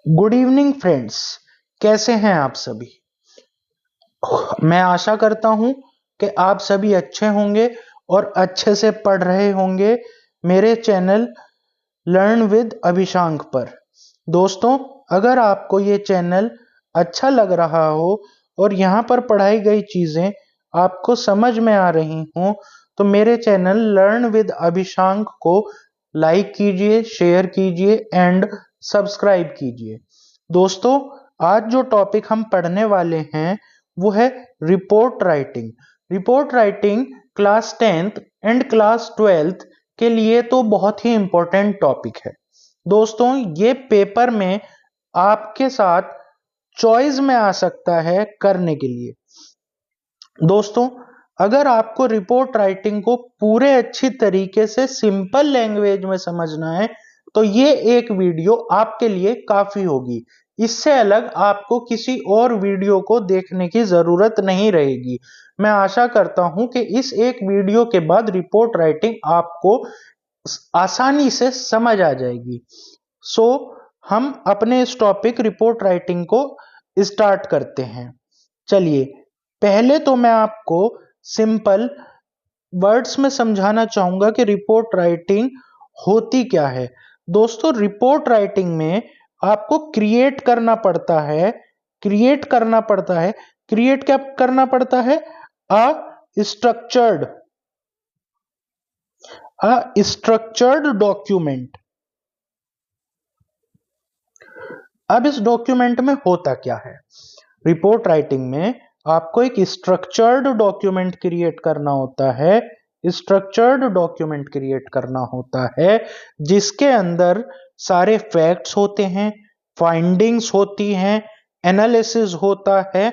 Good evening friends. कैसे हैं आप सभी। मैं आशा करता हूं कि आप सभी अच्छे होंगे और अच्छे से पढ़ रहे होंगे मेरे चैनल लर्न विद अभिशांक पर। दोस्तों, अगर आपको ये चैनल अच्छा लग रहा हो और यहाँ पर पढ़ाई गई चीज़ें आपको समझ में आ रही हों तो मेरे चैनल लर्न विद अभिशांक को लाइक कीजिए, शेयर कीजिए एंड सब्सक्राइब कीजिए। दोस्तों, आज जो टॉपिक हम पढ़ने वाले हैं वो है report writing. Report writing class 10th and class 12th के लिए तो बहुत ही इंपॉर्टेंट टॉपिक है। दोस्तों, ये पेपर में आपके साथ चॉइस में आ सकता है करने के लिए। दोस्तों, अगर आपको रिपोर्ट राइटिंग को पूरे अच्छी तरीके से सिंपल लैंग्वेज में समझना है तो ये एक वीडियो आपके लिए काफी होगी। इससे अलग आपको किसी और वीडियो को देखने की जरूरत नहीं रहेगी। मैं आशा करता हूं कि इस एक वीडियो के बाद रिपोर्ट राइटिंग आपको आसानी से समझ आ जाएगी। सो हम अपने इस टॉपिक रिपोर्ट राइटिंग को स्टार्ट करते हैं। चलिए, पहले तो मैं आपको सिंपल वर्ड्स में समझाना चाहूंगा कि रिपोर्ट राइटिंग होती क्या है। दोस्तों, रिपोर्ट राइटिंग में आपको क्रिएट करना पड़ता है। क्रिएट क्या करना पड़ता है? Structured a structured document. अब इस डॉक्यूमेंट में होता क्या है? रिपोर्ट राइटिंग में आपको एक स्ट्रक्चर्ड डॉक्यूमेंट क्रिएट करना होता है। स्ट्रक्चर्ड डॉक्यूमेंट क्रिएट करना होता है जिसके अंदर सारे फैक्ट्स होते हैं, फाइंडिंग्स होती हैं, एनालिसिस होता है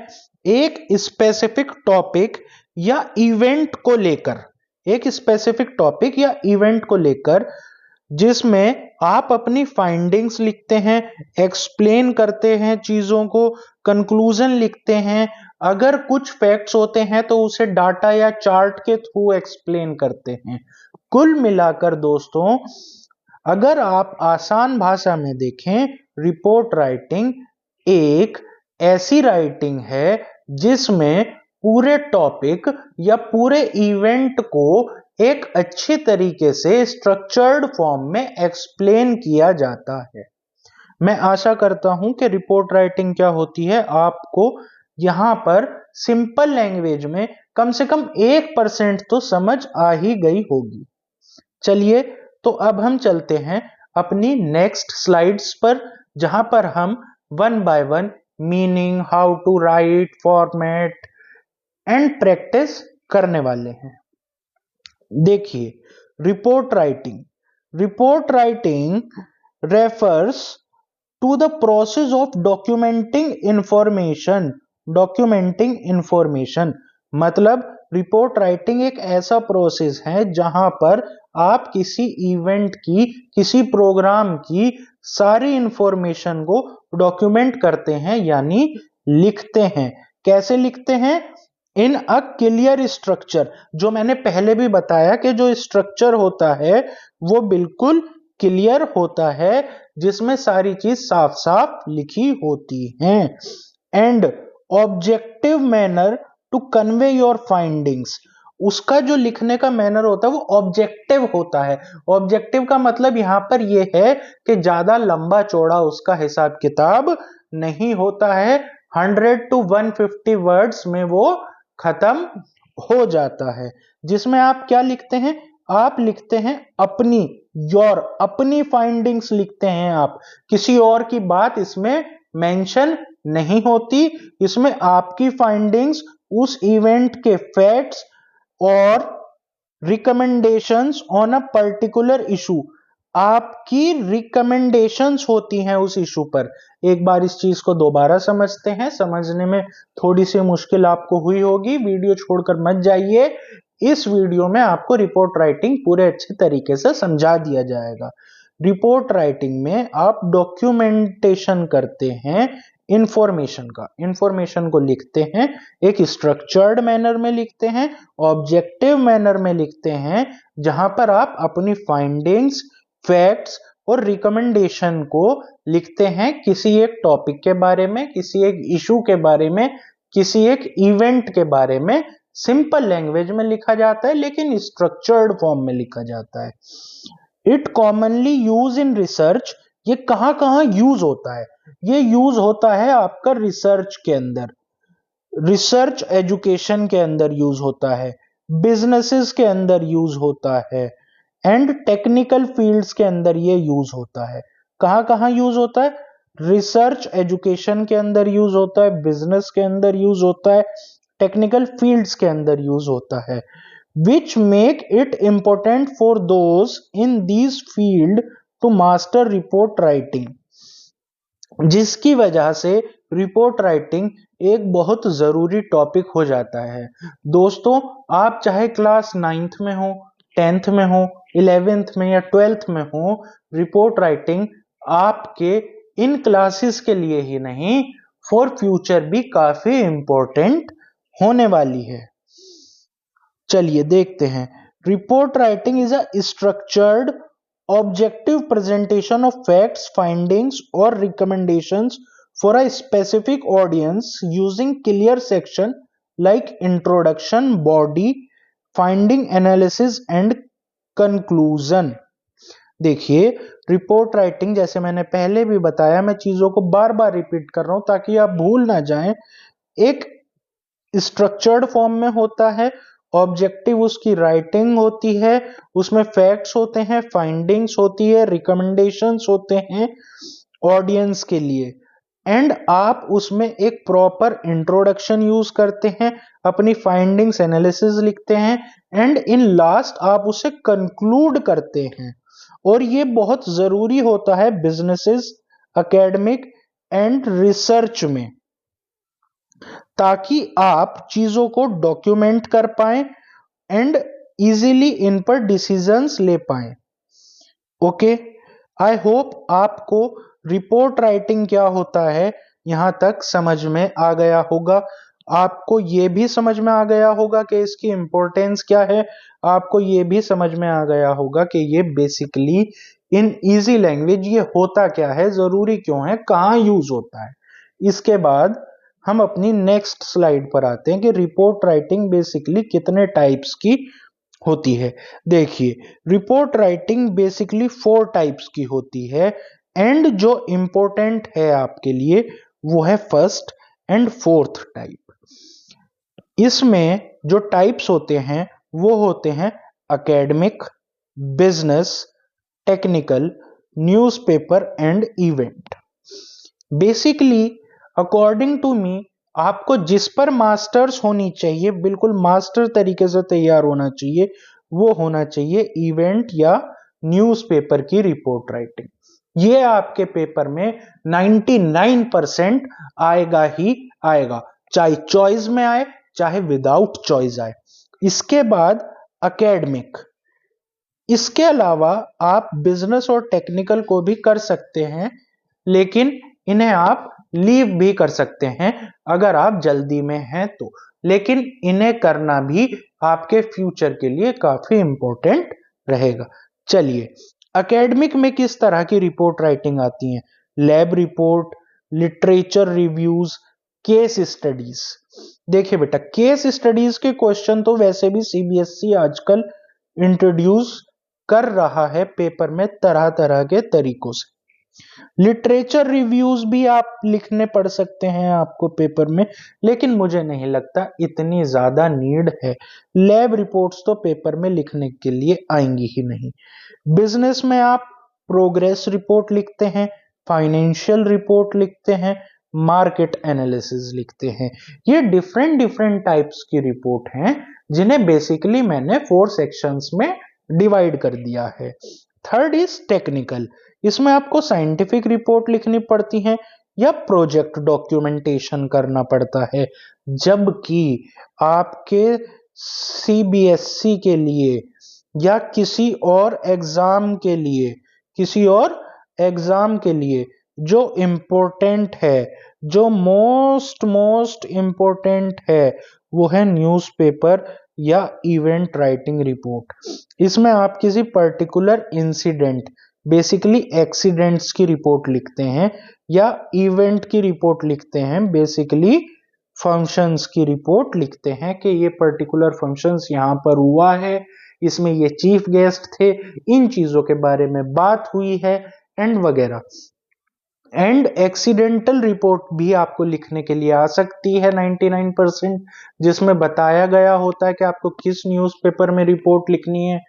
एक स्पेसिफिक टॉपिक या इवेंट को लेकर। एक स्पेसिफिक टॉपिक या इवेंट को लेकर जिसमें आप अपनी फाइंडिंग्स लिखते हैं, एक्सप्लेन करते हैं चीजों को, कंक्लूजन लिखते हैं। अगर कुछ फैक्ट्स होते हैं तो उसे डाटा या चार्ट के थ्रू एक्सप्लेन करते हैं। कुल मिलाकर दोस्तों, अगर आप आसान भाषा में देखें, रिपोर्ट राइटिंग एक ऐसी राइटिंग है जिसमें पूरे टॉपिक या पूरे इवेंट को एक अच्छी तरीके से स्ट्रक्चर्ड फॉर्म में एक्सप्लेन किया जाता है। मैं आशा करता हूं कि रिपोर्ट राइटिंग क्या होती है आपको यहां पर सिंपल लैंग्वेज में कम से कम 1% तो समझ आ ही गई होगी। चलिए, तो अब हम चलते हैं अपनी नेक्स्ट स्लाइड्स पर, जहां पर हम one by one meaning, how to write, format and practice करने वाले हैं। देखिए, report writing refers to the process of documenting information. मतलब रिपोर्ट राइटिंग एक ऐसा प्रोसेस है जहां पर आप किसी इवेंट की, किसी प्रोग्राम की सारी इंफॉर्मेशन को डॉक्यूमेंट करते हैं यानी लिखते हैं। कैसे लिखते हैं? इन अ क्लियर स्ट्रक्चर। जो मैंने पहले भी बताया कि जो स्ट्रक्चर होता है वो बिल्कुल क्लियर होता है जिसमें सारी चीज साफ साफ लिखी होती हैं। And objective manner to convey your findings. उसका जो लिखने का मैनर होता है वो ऑब्जेक्टिव होता है। ऑब्जेक्टिव का मतलब यहां पर यह है कि ज्यादा लंबा चौड़ा उसका हिसाब किताब नहीं होता है। 100 to 150 वर्ड्स में वो खत्म हो जाता है। जिसमें आप क्या लिखते हैं? आप लिखते हैं अपनी फाइंडिंग्स लिखते हैं आप। किसी और की बात इसमें मेंशन नहीं होती। इसमें आपकी फाइंडिंग्स, उस इवेंट के फैक्ट्स और recommendations on a particular issue. आपकी रिकमेंडेशंस होती हैं उस इशू पर। एक बार इस चीज को दोबारा समझते हैं। समझने में थोड़ी सी मुश्किल आपको हुई होगी, वीडियो छोड़कर मत जाइए। इस वीडियो में आपको रिपोर्ट राइटिंग पूरे अच्छे तरीके से समझा दिया जाएगा। रिपोर्ट राइटिंग में आप डॉक्यूमेंटेशन करते हैं इंफॉर्मेशन को लिखते हैं, एक स्ट्रक्चर्ड मैनर में लिखते हैं, ऑब्जेक्टिव मैनर में लिखते हैं, जहां पर आप अपनी फाइंडिंग्स, फैक्ट्स और रिकमेंडेशन को लिखते हैं किसी एक टॉपिक के बारे में, किसी एक इशू के बारे में, किसी एक इवेंट के बारे में सिंपल लैंग्वेज में लिखा जाता है, लेकिन स्ट्रक्चर्ड फॉर्म में लिखा जाता है। It commonly use in research. ये कहां कहां यूज होता है? ये यूज होता है आपका रिसर्च के अंदर, रिसर्च एजुकेशन के अंदर यूज होता है, बिजनेसेस के अंदर यूज होता है, एंड टेक्निकल फील्ड्स के अंदर ये यूज होता है। कहां कहां यूज होता है? रिसर्च एजुकेशन के अंदर यूज होता है, बिजनेस के अंदर यूज होता है, टेक्निकल फील्ड्स के अंदर यूज होता है। which make it important for those in these field to master report writing, जिसकी वजह से रिपोर्ट राइटिंग एक बहुत जरूरी टॉपिक हो जाता है। दोस्तों, आप चाहे क्लास 9th में हो, 10th में हो, 11th में या 12th में हो, रिपोर्ट राइटिंग आपके इन क्लासेस के लिए ही नहीं, फॉर फ्यूचर भी काफी इंपॉर्टेंट होने वाली है। चलिए देखते हैं। Report writing is a structured objective presentation of facts, findings और recommendations for a specific audience using clear section like introduction, body, finding, analysis and conclusion. देखिए, रिपोर्ट राइटिंग जैसे मैंने पहले भी बताया, मैं चीजों को बार बार रिपीट कर रहा हूं ताकि आप भूल ना जाएं, एक स्ट्रक्चर्ड फॉर्म में होता है, ऑब्जेक्टिव उसकी राइटिंग होती है, उसमें फैक्ट्स होते हैं, फाइंडिंग्स होती है, रिकमेंडेशंस होते हैं ऑडियंस के लिए, एंड आप उसमें एक प्रॉपर इंट्रोडक्शन यूज करते हैं, अपनी फाइंडिंग्स, एनालिसिस लिखते हैं, एंड इन लास्ट आप उसे कंक्लूड करते हैं। और ये बहुत जरूरी होता है बिजनेसेस, एकेडमिक एंड रिसर्च में, ताकि आप चीजों को डॉक्यूमेंट कर पाए एंड इजीली इन पर डिसीजंस ले पाए। ओके, आई होप आपको रिपोर्ट राइटिंग क्या होता है यहां तक समझ में आ गया होगा। आपको यह भी समझ में आ गया होगा कि इसकी इंपॉर्टेंस क्या है। आपको यह भी समझ में आ गया होगा कि ये बेसिकली इन इजी लैंग्वेज ये होता क्या है, जरूरी क्यों है, कहां यूज होता है। इसके बाद हम अपनी नेक्स्ट स्लाइड पर आते हैं कि रिपोर्ट राइटिंग बेसिकली कितने टाइप्स की होती है। देखिए, रिपोर्ट राइटिंग बेसिकली 4 टाइप्स की होती है, एंड जो इंपॉर्टेंट है आपके लिए वो है फर्स्ट एंड फोर्थ टाइप। इसमें जो टाइप्स होते हैं वो होते हैं academic, business, technical, newspaper and event. Basically according to me, आपको जिस पर मास्टर्स होनी चाहिए, बिल्कुल मास्टर तरीके से तैयार होना चाहिए, वो होना चाहिए इवेंट या न्यूज़पेपर की रिपोर्ट राइटिंग। ये आपके पेपर में 99% आएगा ही आएगा, चाहे चॉइस में आए चाहे विदाउट चॉइस आए। इसके बाद एकेडमिक, इसके अलावा आप बिजनेस और टेक्निकल को भी कर सकते हैं, लेकिन इन्हें आप लीव भी कर सकते हैं अगर आप जल्दी में हैं तो, लेकिन इन्हें करना भी आपके फ्यूचर के लिए काफी इंपॉर्टेंट रहेगा। चलिए, एकेडमिक में किस तरह की रिपोर्ट राइटिंग आती है? Lab report, literature reviews, case studies. देखिए बेटा, केस स्टडीज के क्वेश्चन तो वैसे भी सीबीएसई आजकल इंट्रोड्यूस कर रहा है पेपर में तरह तरह के तरीकों से। लिटरेचर रिव्यूज भी आप लिखने पड़ सकते हैं आपको पेपर में, लेकिन मुझे नहीं लगता इतनी ज्यादा नीड है। लैब रिपोर्ट्स तो पेपर में लिखने के लिए आएंगी ही नहीं। बिजनेस में आप प्रोग्रेस रिपोर्ट लिखते हैं, फाइनेंशियल रिपोर्ट लिखते हैं, मार्केट एनालिसिस लिखते हैं। ये डिफरेंट डिफरेंट टाइप्स की रिपोर्ट हैं, जिन्हें बेसिकली मैंने 4 सेक्शंस में डिवाइड कर दिया है। Third is technical. इसमें आपको साइंटिफिक रिपोर्ट लिखनी पड़ती है या प्रोजेक्ट डॉक्यूमेंटेशन करना पड़ता है, जबकि आपके सीबीएसई के लिए या किसी और एग्जाम के लिए जो इम्पोर्टेंट है, जो मोस्ट इम्पोर्टेंट है, वो है न्यूज़पेपर या इवेंट राइटिंग रिपोर्ट। इसमें आप किसी पर्टिकुलर इंसिडेंट बेसिकली एक्सीडेंट्स की रिपोर्ट लिखते हैं या इवेंट की रिपोर्ट लिखते हैं, बेसिकली फंक्शंस की रिपोर्ट लिखते हैं कि ये पर्टिकुलर फंक्शंस यहाँ पर हुआ है, इसमें ये चीफ गेस्ट थे, इन चीजों के बारे में बात हुई है एंड वगैरह। एंड एक्सीडेंटल रिपोर्ट भी आपको लिखने के लिए आ सकती है 99%, जिसमें बताया गया होता है कि आपको किस न्यूज़पेपर में रिपोर्ट लिखनी है,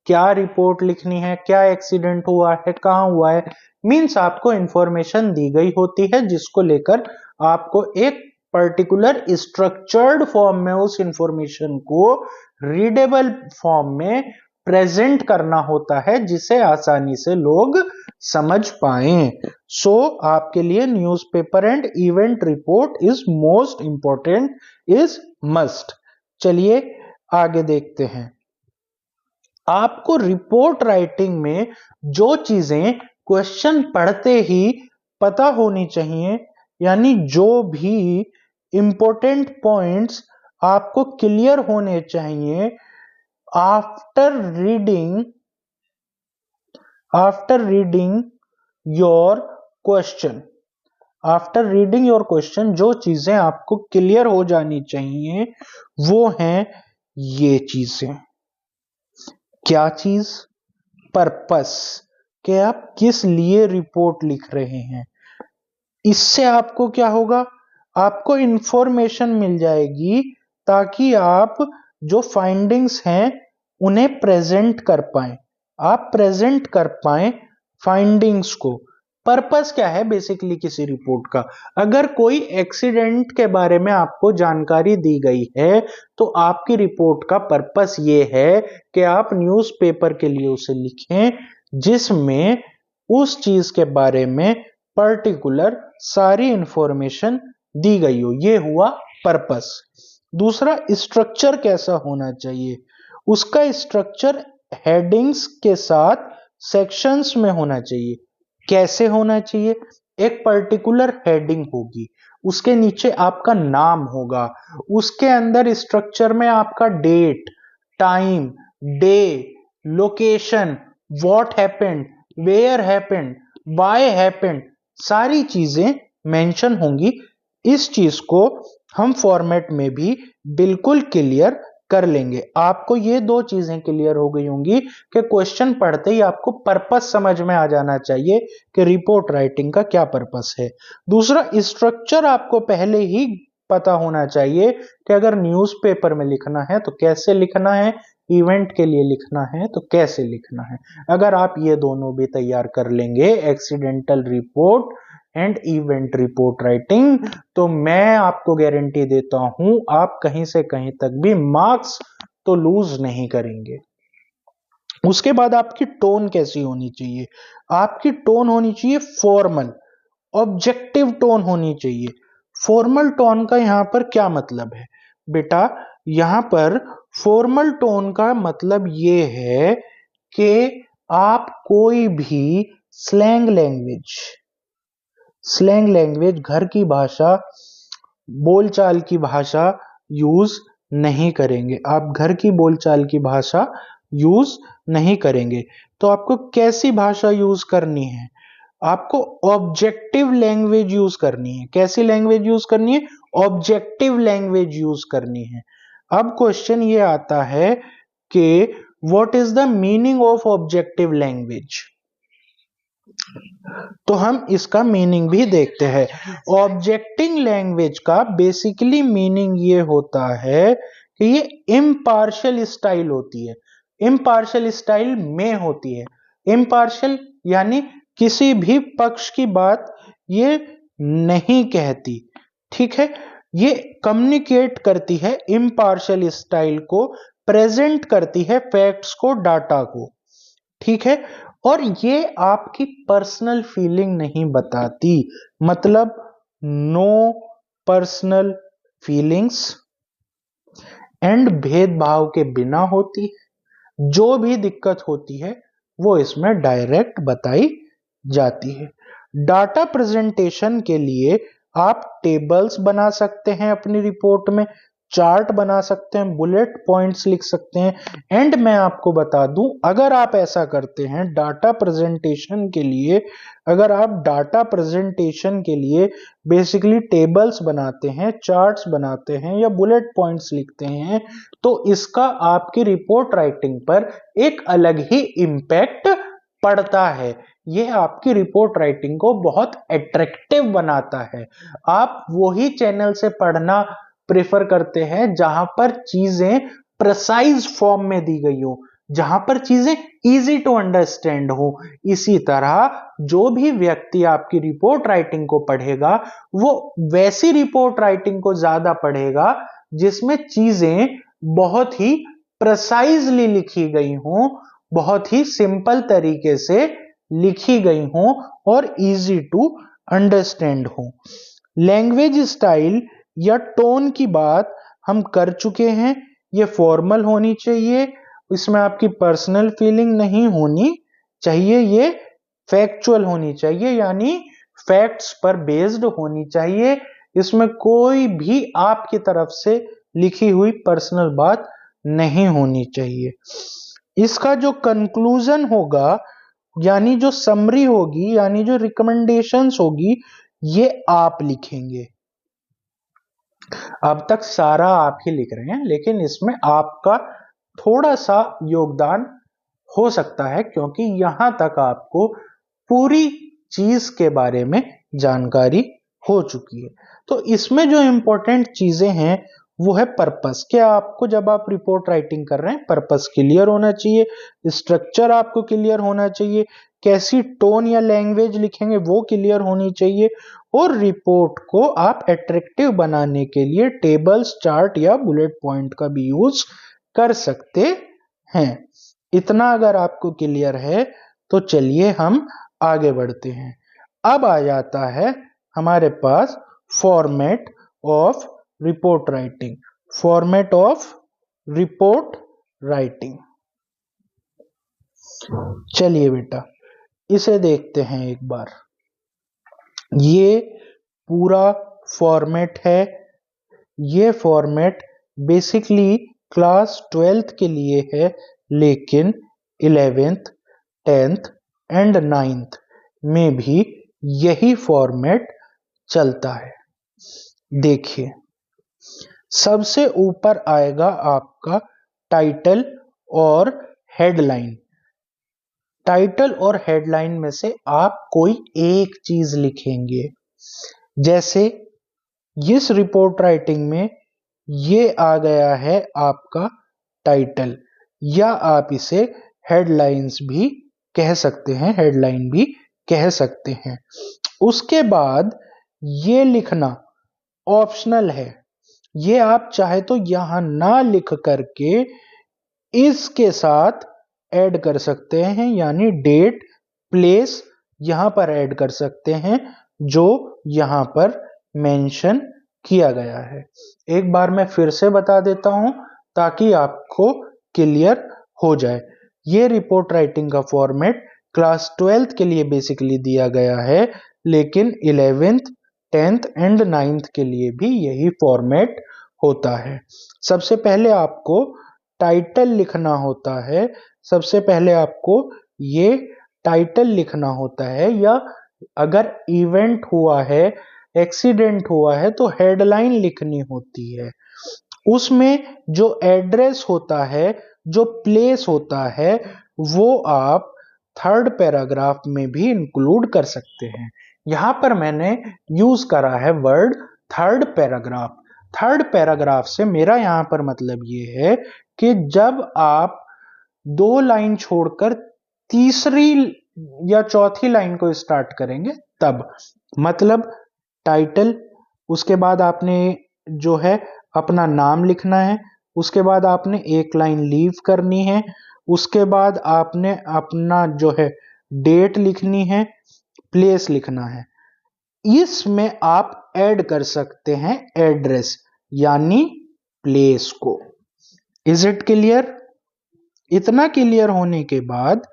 क्या रिपोर्ट लिखनी है, क्या एक्सीडेंट हुआ है, कहाँ हुआ है। मीन्स आपको इंफॉर्मेशन दी गई होती है जिसको लेकर आपको एक पर्टिकुलर स्ट्रक्चर्ड फॉर्म में उस इंफॉर्मेशन को रीडेबल फॉर्म में प्रेजेंट करना होता है, जिसे आसानी से लोग समझ पाएं। सो आपके लिए newspaper and event report is most important, is must. चलिए आगे देखते हैं। आपको रिपोर्ट राइटिंग में जो चीजें क्वेश्चन पढ़ते ही पता होनी चाहिए, यानी जो भी इंपॉर्टेंट पॉइंट्स आपको क्लियर होने चाहिए आफ्टर रीडिंग योर क्वेश्चन, जो चीजें आपको क्लियर हो जानी चाहिए वो हैं ये चीजें। क्या चीज? पर्पस, कि आप किस लिए रिपोर्ट लिख रहे हैं। इससे आपको क्या होगा, आपको इंफॉर्मेशन मिल जाएगी ताकि आप जो फाइंडिंग्स हैं उन्हें प्रेजेंट कर पाएं, आप प्रेजेंट कर पाएं फाइंडिंग्स को। पर्पस क्या है बेसिकली किसी रिपोर्ट का? अगर कोई एक्सीडेंट के बारे में आपको जानकारी दी गई है तो आपकी रिपोर्ट का पर्पस ये है कि आप न्यूज़पेपर के लिए उसे लिखें जिसमें उस चीज के बारे में पर्टिकुलर सारी इंफॉर्मेशन दी गई हो। ये हुआ पर्पस। दूसरा, स्ट्रक्चर कैसा होना चाहिए? उसका स्ट्रक्चर हेडिंग्स के साथ सेक्शंस में होना चाहिए। कैसे होना चाहिए? एक पर्टिकुलर हेडिंग होगी, उसके नीचे आपका नाम होगा, उसके अंदर स्ट्रक्चर में आपका date, time, day, location, what happened, where happened, why happened, सारी चीजें मेंशन होंगी। इस चीज को हम फॉर्मेट में भी बिल्कुल क्लियर कर लेंगे। आपको ये दो चीजें क्लियर हो गई होंगी कि क्वेश्चन पढ़ते ही आपको पर्पस समझ में आ जाना चाहिए कि रिपोर्ट राइटिंग का क्या पर्पस है। दूसरा, स्ट्रक्चर आपको पहले ही पता होना चाहिए कि अगर न्यूज़पेपर में लिखना है तो कैसे लिखना है, इवेंट के लिए लिखना है तो कैसे लिखना है। अगर आप ये दोनों भी तैयार कर लेंगे, accidental report and event report writing, तो मैं आपको गारंटी देता हूं आप कहीं से कहीं तक भी मार्क्स तो लूज नहीं करेंगे। उसके बाद आपकी टोन कैसी होनी चाहिए? आपकी टोन होनी चाहिए फॉर्मल, ऑब्जेक्टिव टोन होनी चाहिए। फॉर्मल टोन का यहां पर क्या मतलब है बेटा? यहां पर फॉर्मल टोन का मतलब ये है कि आप कोई भी स्लैंग लैंग्वेज, घर की भाषा, बोलचाल की भाषा यूज नहीं करेंगे। आप घर की बोलचाल की भाषा यूज नहीं करेंगे। तो आपको कैसी भाषा यूज करनी है? आपको ऑब्जेक्टिव लैंग्वेज यूज करनी है। कैसी लैंग्वेज यूज करनी है? ऑब्जेक्टिव लैंग्वेज यूज करनी है। अब क्वेश्चन ये आता है कि what is the meaning of objective language? तो हम इसका मीनिंग भी देखते हैं। ऑब्जेक्टिव लैंग्वेज का बेसिकली मीनिंग ये होता है कि ये इम्पार्शियल स्टाइल होती है, इम्पार्शियल स्टाइल में होती है। इम्पार्शियल यानी किसी भी पक्ष की बात ये नहीं कहती, ठीक है। ये कम्युनिकेट करती है, इम्पार्शियल स्टाइल को प्रेजेंट करती है, फैक्ट्स को, डाटा को, ठीक है। और ये आपकी पर्सनल फीलिंग नहीं बताती, मतलब नो पर्सनल फीलिंग्स एंड भेदभाव के बिना होती है। जो भी दिक्कत होती है वो इसमें डायरेक्ट बताई जाती है। डाटा प्रेजेंटेशन के लिए आप टेबल्स बना सकते हैं अपनी रिपोर्ट में, चार्ट बना सकते हैं, बुलेट पॉइंट्स लिख सकते हैं। एंड मैं आपको बता दूं, अगर आप ऐसा करते हैं डाटा प्रेजेंटेशन के लिए, अगर आप डाटा प्रेजेंटेशन के लिए बेसिकली टेबल्स बनाते हैं, चार्ट्स बनाते हैं या बुलेट पॉइंट्स लिखते हैं, तो इसका आपकी रिपोर्ट राइटिंग पर एक अलग ही इम्पैक्ट पड़ता है। यह आपकी रिपोर्ट राइटिंग को बहुत अट्रैक्टिव बनाता है। आप वही चैनल से पढ़ना प्रेफर करते हैं जहां पर चीजें प्रिसाइज फॉर्म में दी गई हो, जहां पर चीजें इजी टू अंडरस्टैंड हो। इसी तरह जो भी व्यक्ति आपकी रिपोर्ट राइटिंग को पढ़ेगा वो वैसी रिपोर्ट राइटिंग को ज्यादा पढ़ेगा जिसमें चीजें बहुत ही प्रिसाइजली लिखी गई हों, बहुत ही सिंपल तरीके से लिखी गई हों और इजी टू अंडरस्टैंड हो। लैंग्वेज स्टाइल या टोन की बात हम कर चुके हैं। ये फॉर्मल होनी चाहिए, इसमें आपकी पर्सनल फीलिंग नहीं होनी चाहिए, ये फैक्चुअल होनी चाहिए, यानी फैक्ट्स पर बेस्ड होनी चाहिए। इसमें कोई भी आपकी तरफ से लिखी हुई पर्सनल बात नहीं होनी चाहिए। इसका जो कंक्लूजन होगा, यानी जो समरी होगी, यानी जो रिकमेंडेशंस होगी, ये आप लिखेंगे। अब तक सारा आप ही लिख रहे हैं, लेकिन इसमें आपका थोड़ा सा योगदान हो सकता है क्योंकि यहां तक आपको पूरी चीज के बारे में जानकारी हो चुकी है। तो इसमें जो इंपॉर्टेंट चीजें हैं वो है पर्पस। क्या आपको जब आप रिपोर्ट राइटिंग कर रहे हैं पर्पस क्लियर होना चाहिए, स्ट्रक्चर आपको क्लियर होना चाहिए, कैसी टोन या लैंग्वेज लिखेंगे वो क्लियर होनी चाहिए, और रिपोर्ट को आप अट्रैक्टिव बनाने के लिए टेबल्स, चार्ट या बुलेट पॉइंट का भी यूज कर सकते हैं। इतना अगर आपको क्लियर है तो चलिए हम आगे बढ़ते हैं। अब आ जाता है हमारे पास format of report writing. Format of report writing, चलिए बेटा इसे देखते हैं एक बार। ये पूरा फॉर्मेट है। ये फॉर्मेट बेसिकली क्लास 12th के लिए है, लेकिन 11th, 10th एंड 9th में भी यही फॉर्मेट चलता है। देखिए, सबसे ऊपर आएगा आपका टाइटल और हेडलाइन। टाइटल और हेडलाइन में से आप कोई एक चीज लिखेंगे। जैसे इस रिपोर्ट राइटिंग में ये आ गया है आपका टाइटल, या आप इसे हेडलाइंस भी कह सकते हैं, हेडलाइन भी कह सकते हैं। उसके बाद ये लिखना ऑप्शनल है, ये आप चाहे तो यहां ना लिख करके इसके साथ ऐड कर सकते हैं, यानी डेट, प्लेस यहां पर ऐड कर सकते हैं जो यहां पर मेंशन किया गया है। एक बार मैं फिर से बता देता हूं ताकि आपको क्लियर हो जाए। ये रिपोर्ट राइटिंग का फॉर्मेट क्लास 12th के लिए बेसिकली दिया गया है, लेकिन 11th, 10th एंड 9th के लिए भी यही फॉर्मेट होता है। सबसे पहले आपको टाइटल लिखना होता है, सबसे पहले आपको ये टाइटल लिखना होता है, या अगर इवेंट हुआ है, एक्सीडेंट हुआ है तो हेडलाइन लिखनी होती है। उसमें जो एड्रेस होता है, जो प्लेस होता है, वो आप थर्ड पैराग्राफ में भी इंक्लूड कर सकते हैं। यहां पर मैंने यूज करा है word third paragraph. Third paragraph से मेरा यहां पर मतलब ये है कि जब आप 2 लाइन छोड़कर तीसरी या चौथी लाइन को स्टार्ट करेंगे तब, मतलब टाइटल, उसके बाद आपने जो है अपना नाम लिखना है, उसके बाद आपने एक लाइन लीव करनी है, उसके बाद आपने अपना जो है डेट लिखनी है, प्लेस लिखना है। इसमें आप ऐड कर सकते हैं एड्रेस यानी प्लेस को। Is it clear? इतना क्लियर होने के बाद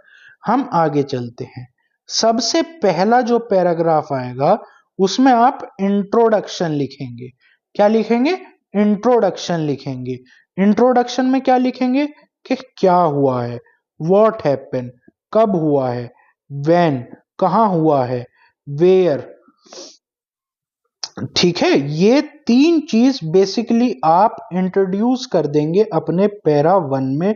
हम आगे चलते हैं। सबसे पहला जो पैराग्राफ आएगा उसमें आप इंट्रोडक्शन लिखेंगे। क्या लिखेंगे? इंट्रोडक्शन लिखेंगे। इंट्रोडक्शन में क्या लिखेंगे कि क्या हुआ है, व्हाट हैपन कब हुआ है, व्हेन कहाँ हुआ है, वेयर। ठीक है, ये तीन चीज बेसिकली आप इंट्रोड्यूस कर देंगे अपने पैरा 1 में,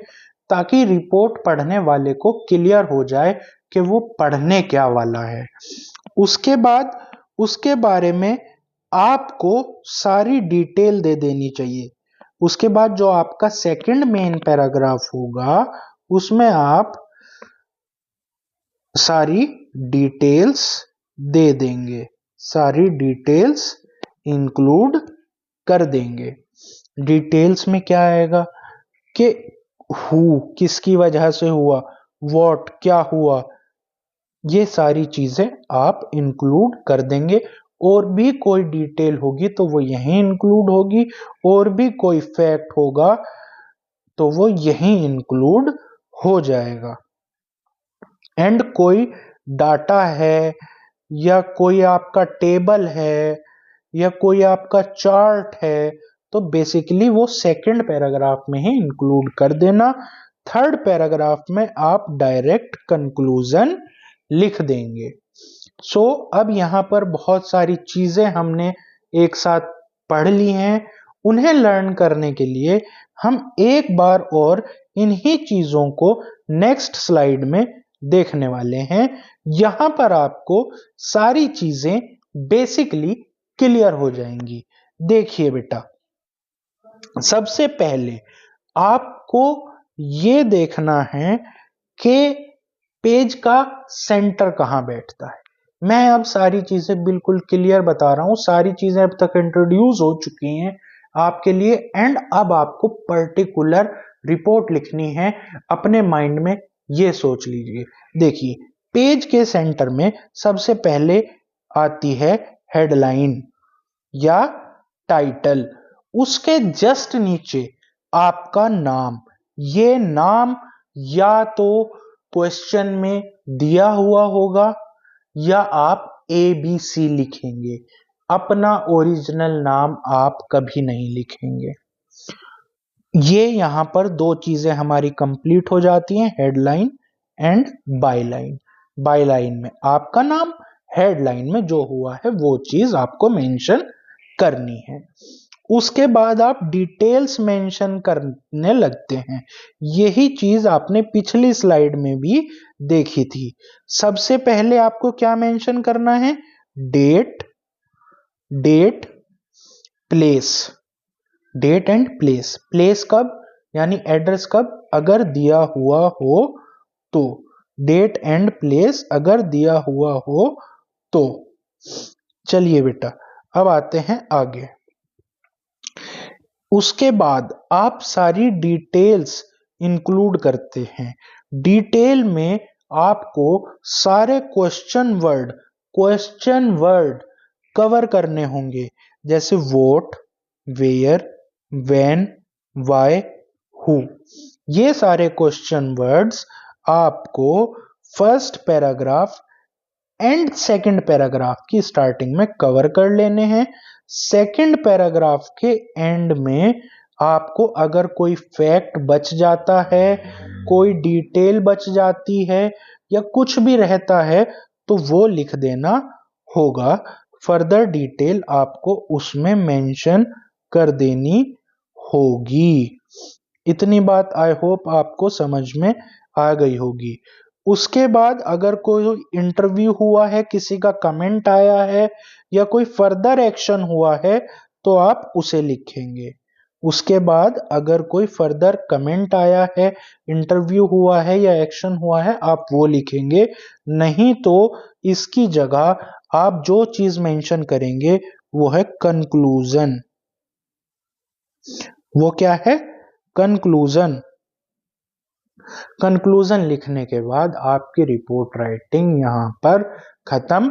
ताकि रिपोर्ट पढ़ने वाले को क्लियर हो जाए कि वो पढ़ने क्या वाला है। उसके बाद उसके बारे में आपको सारी डिटेल दे देनी चाहिए। उसके बाद जो आपका सेकंड मेन पैराग्राफ होगा उसमें आप सारी डिटेल्स दे देंगे, सारी डिटेल्स इंक्लूड कर देंगे। डिटेल्स में क्या आएगा कि हु किसकी वजह से हुआ, व्हाट क्या हुआ, ये सारी चीजें आप इंक्लूड कर देंगे। और भी कोई डिटेल होगी तो वो यहीं इंक्लूड होगी, और भी कोई फैक्ट होगा तो वो यहीं इंक्लूड हो जाएगा। एंड कोई डाटा है या कोई आपका टेबल है या कोई आपका चार्ट है तो बेसिकली वो सेकंड पैराग्राफ में ही इंक्लूड कर देना। थर्ड पैराग्राफ में आप डायरेक्ट कंक्लूजन लिख देंगे। सो अब यहाँ पर बहुत सारी चीजें हमने एक साथ पढ़ ली हैं। उन्हें लर्न करने के लिए हम एक बार और इन्हीं चीजों को नेक्स्ट स्लाइड में देखने वाले हैं। यहां पर आपको सारी चीजें बेसिकली क्लियर हो जाएंगी। देखिए बेटा, सबसे पहले आपको ये देखना है कि पेज का सेंटर कहां बैठता है। मैं अब सारी चीजें बिल्कुल क्लियर बता रहा हूं, सारी चीजें अब तक इंट्रोड्यूस हो चुकी हैं आपके लिए। एंड अब आपको पर्टिकुलर रिपोर्ट लिखनी है। अपने माइंड में ये सोच लीजिए। देखिए, पेज के सेंटर में सबसे पहले आती है हेडलाइन या टाइटल, उसके जस्ट नीचे आपका नाम। ये नाम या तो क्वेश्चन में दिया हुआ होगा या आप ABC लिखेंगे। अपना ओरिजिनल नाम आप कभी नहीं लिखेंगे। ये यहां पर दो चीजें हमारी कंप्लीट हो जाती हैं, हेडलाइन एंड बायलाइन। बायलाइन में आपका नाम, हेडलाइन में जो हुआ है वो चीज आपको मेंशन करनी है। उसके बाद आप डिटेल्स मेंशन करने लगते हैं। यही चीज आपने पिछली स्लाइड में भी देखी थी। सबसे पहले आपको क्या मेंशन करना है, date, date, place. Date and place, place कब यानी एड्रेस कब, अगर दिया हुआ हो तो। डेट एंड प्लेस अगर दिया हुआ हो तो। चलिए बेटा, अब आते हैं आगे। उसके बाद आप सारी डिटेल्स इंक्लूड करते हैं। डिटेल में आपको सारे क्वेश्चन वर्ड कवर करने होंगे, जैसे what, where, when, why, who. ये सारे क्वेश्चन वर्ड्स आपको first paragraph and second paragraph की स्टार्टिंग में कवर कर लेने हैं। सेकंड पैराग्राफ के एंड में आपको अगर कोई फैक्ट बच जाता है, कोई डिटेल बच जाती है या कुछ भी रहता है तो वो लिख देना होगा। फर्दर डिटेल आपको उसमें मेंशन कर देनी होगी। इतनी बात आई होप आपको समझ में आ गई होगी। उसके बाद अगर कोई इंटरव्यू हुआ है, किसी का कमेंट आया है या कोई फर्दर एक्शन हुआ है तो आप उसे लिखेंगे। उसके बाद अगर कोई फर्दर कमेंट आया है, इंटरव्यू हुआ है या एक्शन हुआ है, आप वो लिखेंगे। नहीं तो इसकी जगह आप जो चीज मेंशन करेंगे वो है कंक्लूजन। वो क्या है, कंक्लूजन। कंक्लूजन लिखने के बाद आपकी रिपोर्ट राइटिंग यहाँ पर खत्म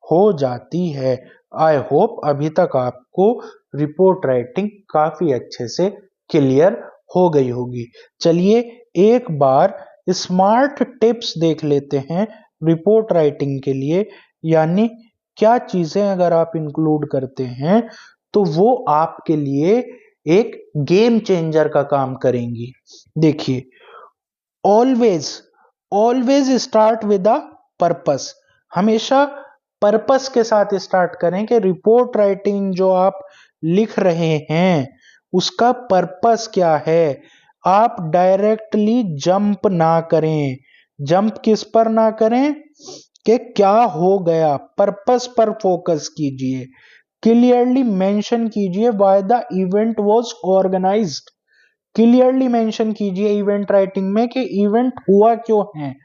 हो जाती है। आई होप अभी तक आपको रिपोर्ट राइटिंग काफी अच्छे से क्लियर हो गई होगी। चलिए एक बार स्मार्ट टिप्स देख लेते हैं रिपोर्ट राइटिंग के लिए, यानी क्या चीजें अगर आप इंक्लूड करते हैं तो वो आपके लिए एक गेम चेंजर का काम करेंगी। देखिए, always always start with a purpose, हमेशा पर्पस के साथ स्टार्ट करें कि रिपोर्ट राइटिंग जो आप लिख रहे हैं उसका पर्पस क्या है। आप डायरेक्टली जंप ना करें। जंप किस पर ना करें कि क्या हो गया, पर्पस पर फोकस कीजिए। क्लियरली मेंशन कीजिए why the event was organised. Clearly mention कीजिए इवेंट राइटिंग में कि इवेंट हुआ क्यों है।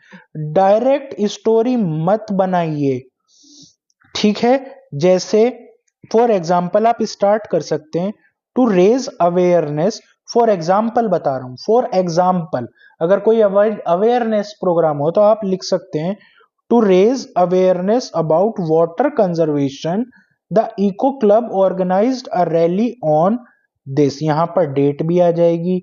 डायरेक्ट स्टोरी मत बनाइए, ठीक है। जैसे फॉर एग्जाम्पल आप स्टार्ट कर सकते हैं to raise awareness. For example बता रहा हूं, फॉर एग्जाम्पल अगर कोई अवेयरनेस प्रोग्राम हो तो आप लिख सकते हैं to raise awareness about water conservation the eco club organised a rally on this. यहां पर डेट भी आ जाएगी।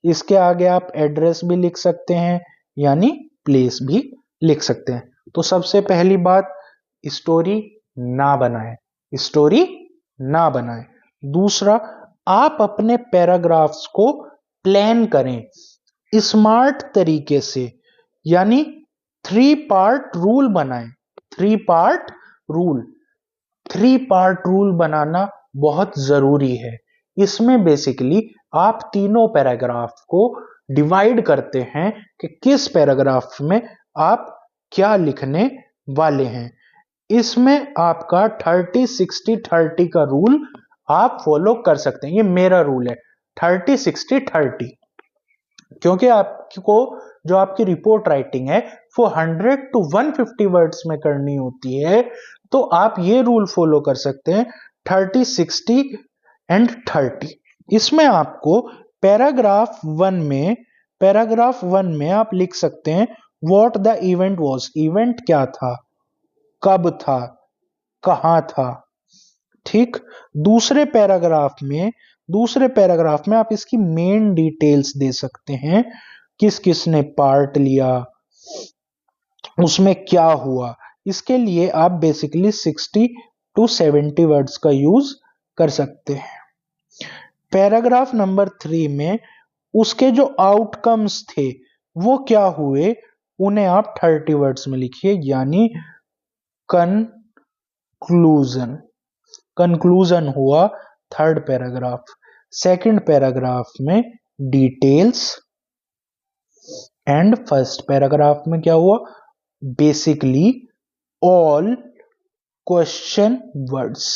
इसके आगे आप एड्रेस भी लिख सकते हैं, यानी प्लेस भी लिख सकते हैं। तो सबसे पहली बात, स्टोरी ना बनाएं, स्टोरी ना बनाएं। दूसरा, आप अपने पैराग्राफ्स को प्लान करें स्मार्ट तरीके से, यानी 3 पार्ट रूल बनाएं। 3 पार्ट रूल, 3 पार्ट रूल बनाना बहुत जरूरी है। इसमें बेसिकली आप तीनों पैराग्राफ को डिवाइड करते हैं कि किस पैराग्राफ में आप क्या लिखने वाले हैं। इसमें आपका 30-60-30 का रूल आप फॉलो कर सकते हैं। ये मेरा रूल है 30-60-30, क्योंकि आपको जो आपकी रिपोर्ट राइटिंग है वो 100 to 150 वर्ड्स में करनी होती है। तो आप ये रूल फॉलो कर सकते हैं 30-60-30। इसमें आपको पैराग्राफ वन में आप लिख सकते हैं what the event was. Event क्या था, कब था, कहां था, ठीक। दूसरे पैराग्राफ में आप इसकी मेन डिटेल्स दे सकते हैं, किस किस ने पार्ट लिया, उसमें क्या हुआ। इसके लिए आप बेसिकली 60 to 70 वर्ड्स का यूज कर सकते हैं। पैराग्राफ नंबर 3 में उसके जो आउटकम्स थे वो क्या हुए, उन्हें आप 30 वर्ड्स में लिखिए, यानी कंक्लूजन। कंक्लूजन हुआ थर्ड पैराग्राफ। सेकंड पैराग्राफ में डिटेल्स, एंड फर्स्ट पैराग्राफ में क्या हुआ, basically all question words.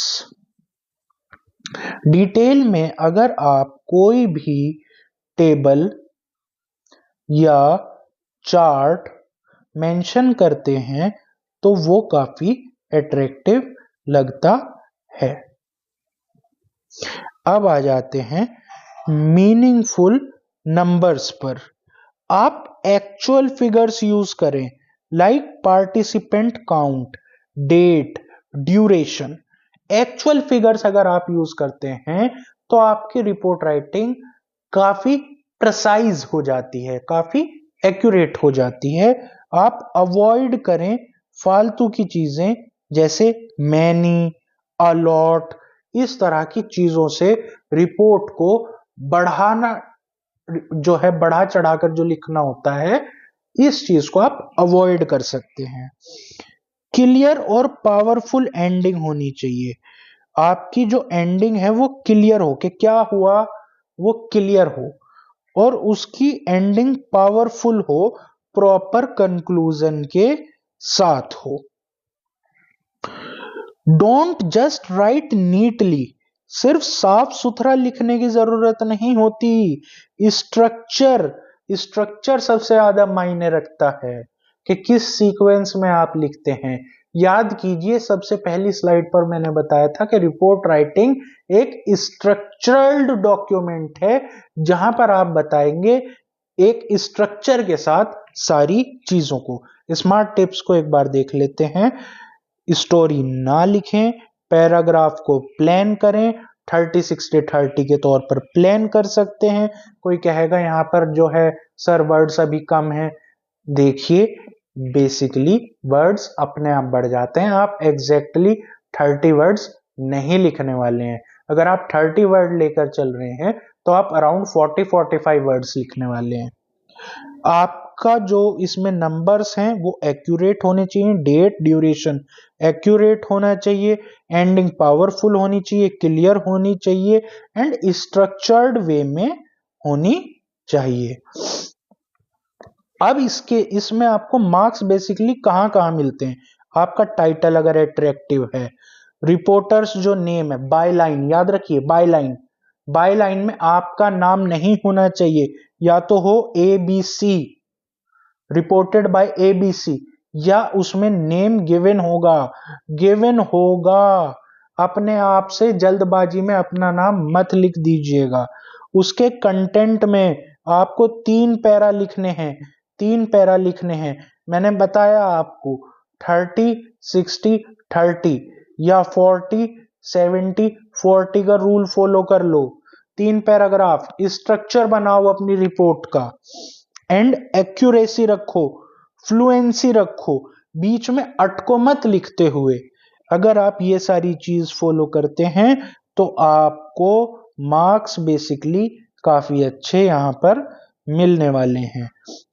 Detail में अगर आप कोई भी टेबल या चार्ट मेंशन करते हैं तो वो काफी अट्रैक्टिव लगता है। अब आ जाते हैं मीनिंगफुल नंबर्स पर। आप एक्चुअल फिगर्स यूज करें, like participant count, date, duration. Actual figures अगर आप यूज करते हैं तो आपकी रिपोर्ट राइटिंग काफी प्रिसाइज हो जाती है, काफी एक्यूरेट हो जाती है। आप अवॉइड करें फालतू की चीजें जैसे मैनी, अलॉट, इस तरह की चीजों से रिपोर्ट को बढ़ाना, जो है बढ़ा चढ़ाकर जो लिखना होता है, इस चीज को आप अवॉइड कर सकते हैं। क्लियर और पावरफुल एंडिंग होनी चाहिए। आपकी जो एंडिंग है वो क्लियर हो कि क्या हुआ, वो क्लियर हो, और उसकी एंडिंग पावरफुल हो, प्रॉपर कंक्लूजन के साथ हो। डोंट जस्ट राइट नीटली, सिर्फ साफ सुथरा लिखने की जरूरत नहीं होती। स्ट्रक्चर सबसे ज्यादा मायने रखता है कि किस सीक्वेंस में आप लिखते हैं। याद कीजिए, सबसे पहली स्लाइड पर मैंने बताया था कि रिपोर्ट राइटिंग एक स्ट्रक्चर्ड डॉक्यूमेंट है, जहां पर आप बताएंगे एक स्ट्रक्चर के साथ सारी चीजों को। स्मार्ट टिप्स को एक बार देख लेते हैं। स्टोरी ना लिखें, पैराग्राफ को प्लान करें, 30-60-30 के तौर पर प्लान कर सकते हैं। कोई कहेगा यहाँ पर जो है सर वर्ड्स अभी कम है, देखिए बेसिकली वर्ड्स अपने आप बढ़ जाते हैं। आप एग्जैक्टली 30 वर्ड्स नहीं लिखने वाले हैं। अगर आप 30 वर्ड लेकर चल रहे हैं तो आप अराउंड 40-45 वर्ड्स लिखने वाले हैं। आपका जो इसमें नंबर्स हैं वो एक्यूरेट होने चाहिए, डेट ड्यूरेशन एक्यूरेट होना चाहिए, एंडिंग पावरफुल होनी चाहिए, क्लियर होनी चाहिए एंड स्ट्रक्चर्ड वे में होनी चाहिए। अब इसमें आपको मार्क्स बेसिकली कहां कहां मिलते हैं? आपका टाइटल अगर अट्रैक्टिव है, रिपोर्टर्स जो नेम है, बाय लाइन याद रखिए, बाय लाइन में आपका नाम नहीं होना चाहिए, या तो हो ABC रिपोर्टेड बाय ABC, या उसमें नेम गिवन होगा। अपने आप से जल्दबाजी में अपना नाम मत लिख दीजिएगा। उसके कंटेंट में आपको 3 पैरा लिखने हैं। मैंने बताया आपको 30, 60, 30 या 40, 70, 40 का रूल फॉलो कर लो। 3 पैराग्राफ, स्ट्रक्चर बनाओ अपनी रिपोर्ट का एंड एक्यूरेसी रखो, फ्लुएंसी रखो, बीच में अटको मत लिखते हुए। अगर आप ये सारी चीज फॉलो करते हैं तो आपको मार्क्स बेसिकली काफी अच्छे यहां पर मिलने वाले हैं।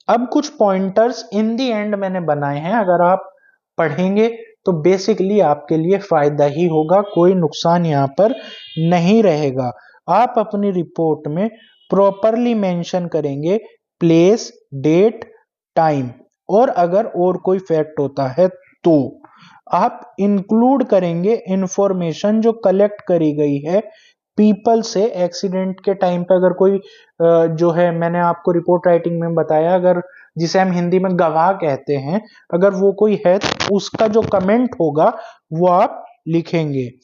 अब कुछ पॉइंटर्स इन दी एंड मैंने बनाए हैं, अगर आप पढ़ेंगे तो बेसिकली आपके लिए फायदा ही होगा, कोई नुकसान यहाँ पर नहीं रहेगा। आप अपनी रिपोर्ट में प्रॉपरली मेंशन करेंगे प्लेस, डेट, टाइम, और अगर और कोई फैक्ट होता है तो आप इंक्लूड करेंगे इंफॉर्मेशन जो कलेक्ट करी गई है पीपल से। एक्सीडेंट के टाइम पे अगर कोई जो है, मैंने आपको रिपोर्ट राइटिंग में बताया, अगर जिसे हम हिंदी में गवाह कहते हैं, अगर वो कोई है तो उसका जो कमेंट होगा वो आप लिखेंगे।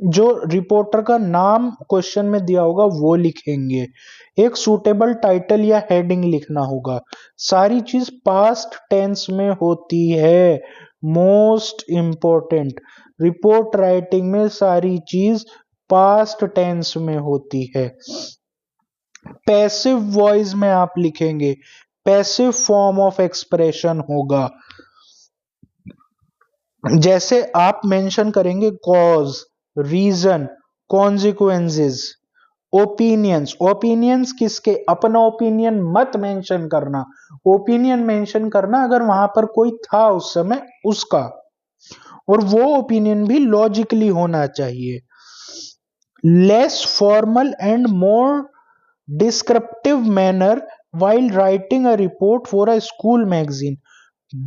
जो रिपोर्टर का नाम क्वेश्चन में दिया होगा वो लिखेंगे। एक सूटेबल टाइटल या हेडिंग लिखना होगा। सारी चीज पास्ट टेंस में होती है, मोस्ट इंपॉर्टेंट। रिपोर्ट राइटिंग में सारी चीज पास्ट टेंस में होती है। पैसिव वॉइस में आप लिखेंगे, पैसिव फॉर्म ऑफ एक्सप्रेशन होगा। जैसे आप मेंशन करेंगे कॉज, रीजन, कॉन्सिक्वेंसेस, ओपिनियंस किसके? अपना ओपिनियन मत मेंशन करना, ओपिनियन मेंशन करना अगर वहां पर कोई था उस समय उसका, और वो ओपिनियन भी लॉजिकली होना चाहिए। Less formal and more descriptive manner while writing a report for a school magazine।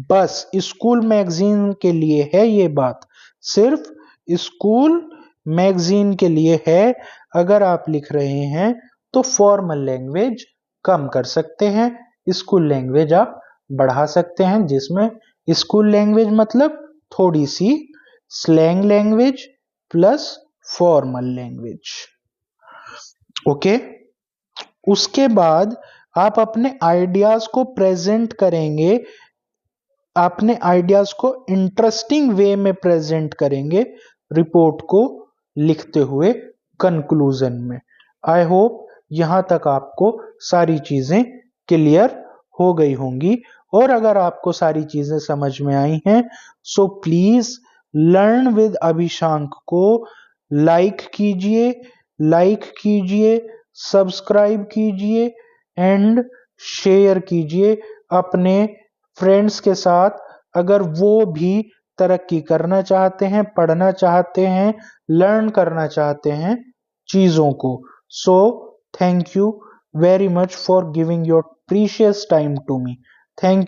बस स्कूल मैगजीन के लिए है ये बात, सिर्फ स्कूल मैगजीन के लिए है। अगर आप लिख रहे हैं तो फॉर्मल लैंग्वेज कम कर सकते हैं, स्कूल लैंग्वेज आप बढ़ा सकते हैं, जिसमें स्कूल लैंग्वेज मतलब थोड़ी सी slang language plus formal language. Okay, उसके बाद आप अपने आइडियाज को प्रेजेंट करेंगे, अपने आइडियाज को इंटरेस्टिंग वे में प्रेजेंट करेंगे रिपोर्ट को लिखते हुए कंक्लूजन में। आई होप यहां तक आपको सारी चीजें क्लियर हो गई होंगी, और अगर आपको सारी चीजें समझ में आई हैं सो प्लीज लर्न विद अभिशांक को लाइक कीजिए, सब्सक्राइब कीजिए एंड शेयर कीजिए अपने फ्रेंड्स के साथ, अगर वो भी तरक्की करना चाहते हैं, पढ़ना चाहते हैं, लर्न करना चाहते हैं चीजों को। So thank you very much for giving your precious time to me. Thank